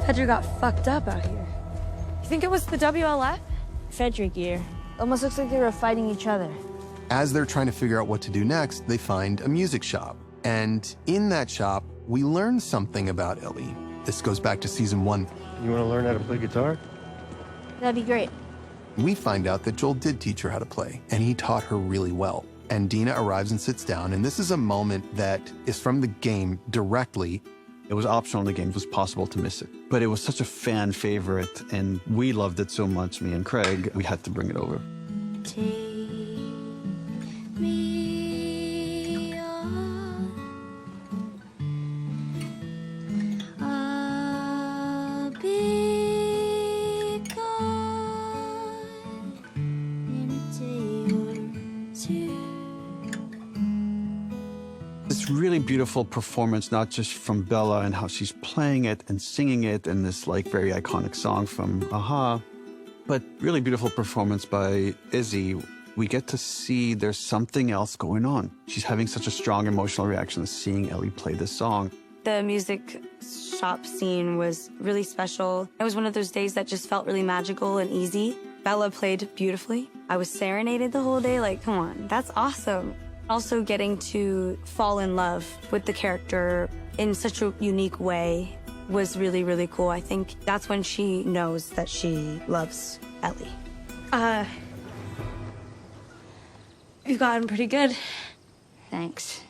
Fedra got fucked up out here. You think it was the WLF? Frederick year. Almost looks like they were fighting each other. As they're trying to figure out what to do next, they find a music shop. And in that shop, we learn something about Ellie. This goes back to season 1. You want to learn how to play guitar? That'd be great. We find out that Joel did teach her how to play, and he taught her really well. And Dina arrives and sits down, and this is a moment that is from the game directly. It was optional in the game. It was possible to miss it. But it was such a fan favorite, and we loved it so much, me and Craig, we had to bring it over. Take me on. I'll be gone in a day or two. This really beautiful performance, not just from Bella and how she's playing it and singing it in this like very iconic song from Aha, but really beautiful performance by Izzy. We get to see there's something else going on. She's having such a strong emotional reaction to seeing Ellie play this song. The music shop scene was really special. It was one of those days that just felt really magical and easy. Bella played beautifully. I was serenaded the whole day, like, come on, that's awesome. Also getting to fall in love with the character in such a unique way was really, really cool. I think that's when she knows that she loves Ellie. You've gotten pretty good. Thanks.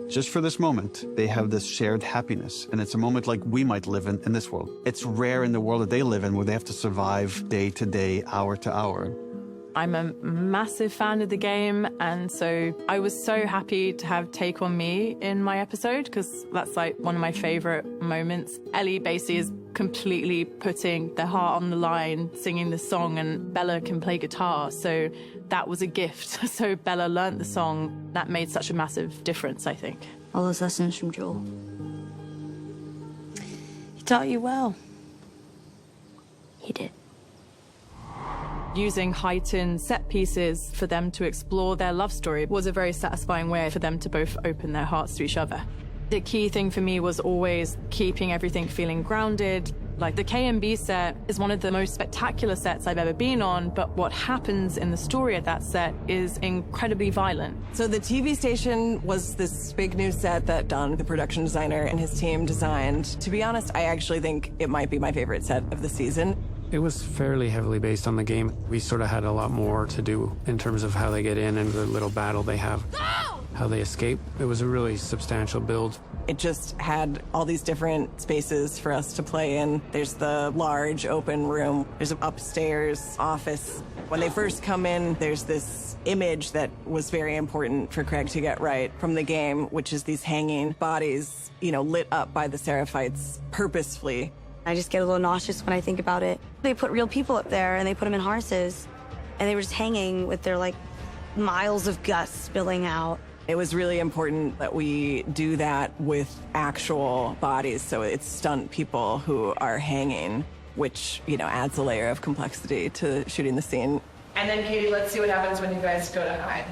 Just for this moment, they have this shared happiness, and it's a moment like we might live in this world. It's rare in the world that they live in where they have to survive day to day, hour to hour. I'm a massive fan of the game, and so I was so happy to have Take On Me in my episode, because that's like one of my favorite moments. Ellie basically is completely putting their heart on the line, singing the song, and Bella can play guitar, so that was a gift. So Bella learnt the song. That made such a massive difference, I think. All those lessons from Joel. He taught you well. He did. Using heightened set pieces for them to explore their love story was a very satisfying way for them to both open their hearts to each other. The key thing for me was always keeping everything feeling grounded. Like the K&B set is one of the most spectacular sets I've ever been on, but what happens in the story at that set is incredibly violent. So the TV station was this big new set that Don, the production designer, and his team designed. To be honest, I actually think it might be my favorite set of the season. It was fairly heavily based on the game. We sort of had a lot more to do in terms of how they get in and the little battle they have, how they escape. It was a really substantial build. It just had all these different spaces for us to play in. There's the large open room. There's an upstairs office. When they first come in, there's this image that was very important for Craig to get right from the game, which is these hanging bodies, you know, lit up by the Seraphites purposefully. I just get a little nauseous when I think about it. They put real people up there and they put them in harnesses, and they were just hanging with their like miles of guts spilling out. It was really important that we do that with actual bodies, so it's stunt people who are hanging, which, you know, adds a layer of complexity to shooting the scene. And then, Katie, let's see what happens when you guys go to hide.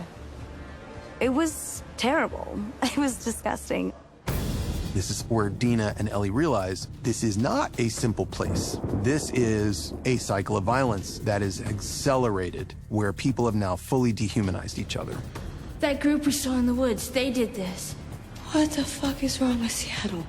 It was terrible. It was disgusting. This is where Dina and Ellie realize this is not a simple place. This is a cycle of violence that is accelerated, where people have now fully dehumanized each other. That group we saw in the woods, they did this. What the fuck is wrong with Seattle?